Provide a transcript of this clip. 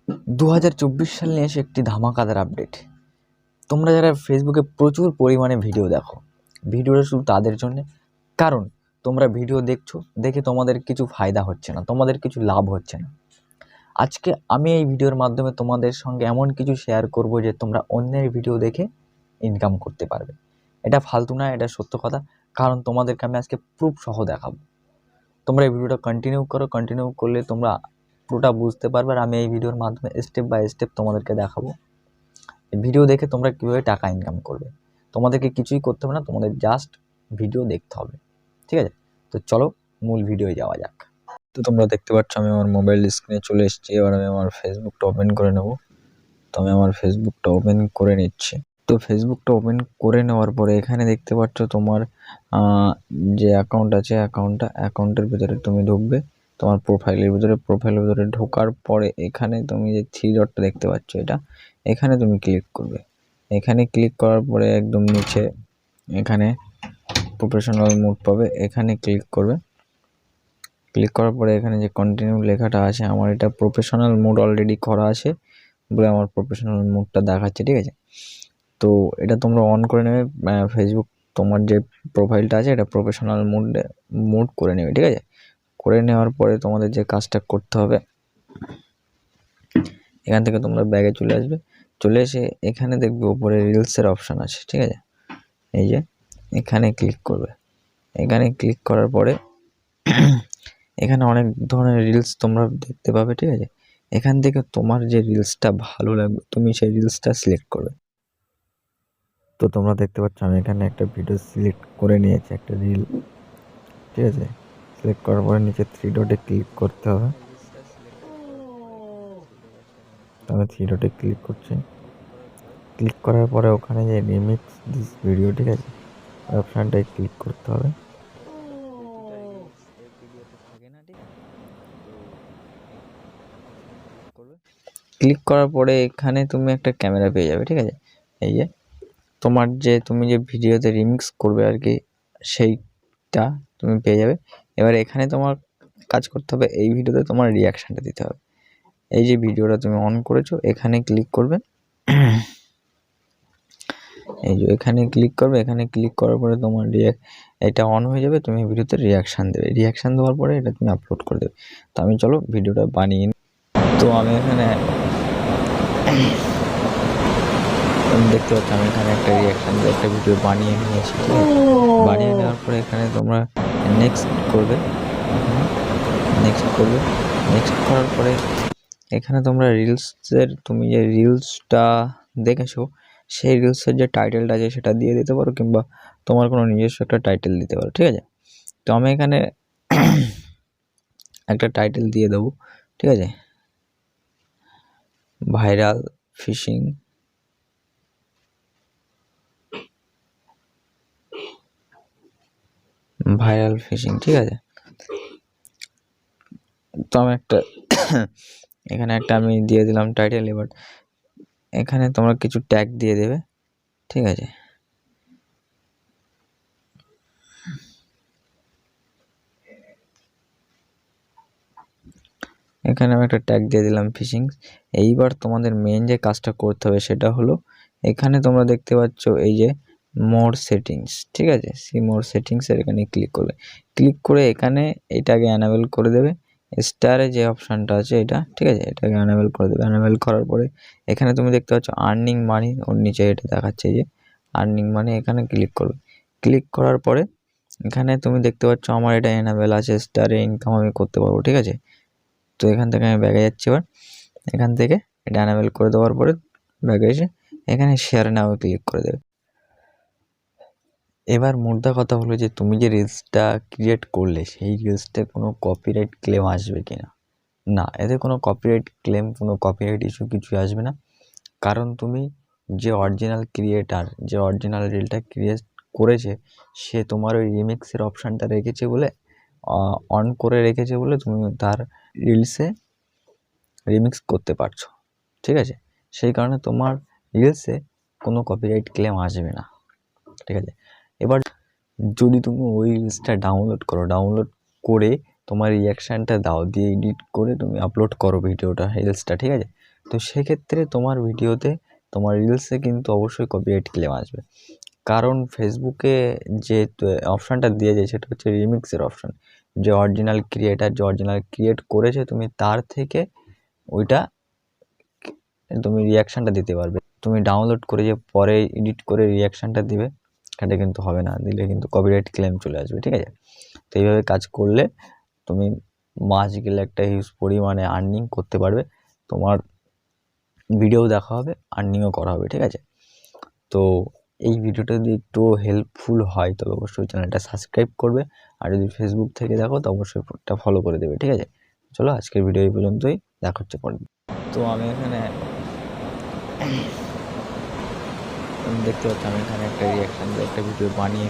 2024 সাল নিয়ে এসে একটি ধামাকাদার আপডেট। তোমরা যারা ফেসবুকে প্রচুর পরিমাণে ভিডিও দেখো, ভিডিওটা শুধু তাদের জন্যে, কারণ তোমরা ভিডিও দেখছো, দেখে তোমাদের কিছু ফায়দা হচ্ছে না, তোমাদের কিছু লাভ হচ্ছে না। আজকে আমি এই ভিডিওর মাধ্যমে তোমাদের সঙ্গে এমন কিছু শেয়ার করব যে তোমরা অন্যের ভিডিও দেখে ইনকাম করতে পারবে। এটা ফালতু না, এটা সত্য কথা, কারণ তোমাদেরকে আমি আজকে প্রুফ সহ দেখাবো। তোমরা এই ভিডিওটা কন্টিনিউ করো, কন্টিনিউ করলে তোমরা পুরোটা বুঝতে পারবে। আর আমি এই ভিডিওর মাধ্যমে স্টেপ বাই স্টেপ তোমাদেরকে দেখাবো ভিডিও দেখে তোমরা কীভাবে টাকা ইনকাম করবে। তোমাদেরকে কিছুই করতে হবে না, তোমাদের জাস্ট ভিডিও দেখতে হবে, ঠিক আছে? তো চলো মূল ভিডিও যাওয়া যাক। তো তোমরা দেখতে পাচ্ছ আমি আমার মোবাইল স্ক্রিনে চলে এসেছি। এবার আমি আমার ফেসবুকটা ওপেন করে নেব। তো আমি আমার ফেসবুকটা ওপেন করে নিচ্ছি। তো ফেসবুকটা ওপেন করে নেওয়ার পরে এখানে দেখতে পাচ্ছ তোমার যে অ্যাকাউন্ট আছে, অ্যাকাউন্টের ভিতরে তুমি ঢুকবে। তোমার প্রোফাইলের ভিতরে ঢোকার পরে এখানে তুমি যে থ্রি ডটটা দেখতে পাচ্ছ, এখানে তুমি ক্লিক করবে। এখানে ক্লিক করার পরে একদম নিচে এখানে প্রফেশনাল মোড পাবে, এখানে ক্লিক করবে। ক্লিক করার পরে এখানে যে কন্টিনিউ লেখাটা আছে, আমার এটা প্রফেশনাল মোড অলরেডি করা আছে বলে আমার প্রফেশনাল মোডটা দেখাচ্ছে, ঠিক আছে? তো এটা তোমরা অন করে নেবে। ফেসবুক তোমার যে প্রোফাইলটা আছে এটা প্রফেশনাল মোড করে নেবে, ঠিক আছে? করে নেওয়ার পরে তোমাদের যে কাজটা করতে হবে, এখান থেকে তোমরা ব্যাগে চলে আসবে। চলে এসে এখানে দেখবে উপরে রিলসের অপশান আছে, ঠিক আছে? এই যে এখানে ক্লিক করবে। এখানে ক্লিক করার পরে এখানে অনেক ধরনের রিলস তোমরা দেখতে পাবে, ঠিক আছে? এখান থেকে তোমার যে রিলসটা ভালো লাগবে তুমি সেই রিলসটা সিলেক্ট করবে। তো তোমরা দেখতে পাচ্ছ আমি এখানে একটা ভিডিও সিলেক্ট করে নিয়েছি, একটা রিল, ঠিক আছে? সিলেক্ট করার পরে নিচে থ্রি ডটে ক্লিক করতে হবে। আমি থ্রি ডটে ক্লিক করছি। ক্লিক করার পরে ওখানে যে রিমিক্স দিস ভিডিও, ঠিক আছে, ওই অপশানটায় ক্লিক করতে হবে। ক্লিক করার পরে এখানে তুমি একটা ক্যামেরা পেয়ে যাবে, ঠিক আছে? এই যে তোমার যে তুমি যে ভিডিওতে রিমিক্স করবে আর কি, সেইটা তুমি পেয়ে যাবে। এবার এখানে তোমার কাজ করতে হবে, এই ভিডিওতে তোমার রিয়াকশানটা দিতে হবে। এই যে ভিডিওটা তুমি অন করেছো, এখানে ক্লিক করবে। এই যে এখানে ক্লিক করবে। এখানে ক্লিক করার পরে তোমার এটা অন হয়ে যাবে, তুমি ভিডিওতে রিয়াকশান দেবে। রিয়াকশান দেওয়ার পরে এটা তুমি আপলোড করে দেবে। তো আমি চলো ভিডিওটা বানিয়ে নিই। তো আমি এখানে দেখতে পাচ্ছি আমি এখানে একটা রিয়াকশান দিয়ে একটা ভিডিও বানিয়ে নিয়েছি, ঠিক আছে? বানিয়ে নেওয়ার পরে এখানে তোমরা নেক্সট করবে। নেক্সট করার পরে এখানে তোমরা তুমি যে রিলসটা দেখেছো সেই রিলসের যে টাইটেলটা আছে সেটা দিয়ে দিতে পারো, কিংবা তোমার কোনো নিজস্ব একটা টাইটেল দিতে পারো, ঠিক আছে? তো আমি এখানে একটা টাইটেল দিয়ে দেবো, ঠিক আছে? ভাইরাল ফিশিং, ঠিক আছে? তো আমি একটা এখানে একটা আমি দিয়ে দিলাম টাইটেল। এবার এখানে তোমরা কিছু ট্যাগ দিয়ে দেবে, ঠিক আছে? এখানে আমি একটা ট্যাগ দিয়ে দিলাম ফিশিং। এইবার তোমাদের মেন যে কাজটা করতে হবে সেটা হলো, এখানে তোমরা দেখতে পাচ্ছ এই যে মোর সেটিংস, ঠিক আছে? সেই মোর সেটিংসের এখানে ক্লিক করবে। ক্লিক করে এখানে এটাকে অ্যানাবেল করে দেবে। স্টারে যে অপশানটা আছে এটা, ঠিক আছে, এটাকে অ্যানাবেল করে দেবে। অ্যানাবেল করার পরে এখানে তুমি দেখতে পাচ্ছ আর্নিং মানি, ওর নিচে এটা দেখাচ্ছে যে আর্নিং মানি, এখানে ক্লিক করবে। ক্লিক করার পরে এখানে তুমি দেখতে পাচ্ছ আমার এটা অ্যানাবেল আছে, স্টারে ইনকাম আমি করতে পারবো, ঠিক আছে? তো এখান থেকে আমি ব্যাগে যাচ্ছি। এবার এখান থেকে এটা অ্যানাবেল করে দেওয়ার পরে ব্যাগে এসে এখানে শেয়ার নাও ক্লিক করে দেবে। এবার মোদ্দা কথা হলো যে তুমি যে রিলসটা ক্রিয়েট করলে সেই রিলসটা কোনো কপিরাইট ক্লেম আসবে কি না? না, এতে কোনো কপিরাইট ক্লেম, কোনো কপিরাইট ইস্যু কিছুই আসবে না। কারণ তুমি যে অরিজিনাল ক্রিয়েটার, যে অরিজিনাল রিলটা ক্রিয়েট করেছে, সে তোমার ওই রিমিক্সের অপশানটা রেখেছে বলে, অন করে রেখেছে বলে তুমি তার রিলসে রিমিক্স করতে পারছো, ঠিক আছে? সেই কারণে তোমার রিলসে কোনো কপিরাইট ক্লেম আসবে না, ঠিক আছে? এবার যদি তুমি ওই রিলসটা ডাউনলোড করে তোমার রিয়াকশানটা দাও, দিয়ে এডিট করে তুমি আপলোড করো ভিডিওটা, রিলসটা, ঠিক আছে? তো সেক্ষেত্রে তোমার ভিডিওতে, তোমার রিলসে কিন্তু অবশ্যই কপিরাইট ক্লেম আসবে। কারণ ফেসবুকে যে অপশানটা দিয়ে যায় সেটা হচ্ছে রিমিক্সের অপশান। যে অরিজিনাল ক্রিয়েটার, যে অরিজিনাল ক্রিয়েট করেছে তুমি, তার থেকে ওইটা তুমি রিয়াকশানটা দিতে পারবে। তুমি ডাউনলোড করে যে পরে এডিট করে রিয়াকশানটা দিবে, সেটা কিন্তু হবে না। দিলে কিন্তু কপিরাইট ক্লেম চলে আসবে, ঠিক আছে? তো এইভাবে কাজ করলে তুমি মাস গেলে একটা হিউজ পরিমাণে আর্নিং করতে পারবে। তোমার ভিডিও দেখা হবে, আর্নিংও করা হবে, ঠিক আছে? তো এই ভিডিওটা যদি একটু হেল্পফুল হয় তবে অবশ্যই চ্যানেলটা সাবস্ক্রাইব করবে। আর যদি ফেসবুক থেকে দেখো তো অবশ্যই একটা ফলো করে দেবে, ঠিক আছে? চলো আজকের ভিডিও এই পর্যন্তই, দেখা হচ্ছে পরে। তো আমি এখানে দেখতে পাচ্ছি, আমি এখানে একটা রিয়াকশান দিয়ে একটা ভিডিও বানিয়ে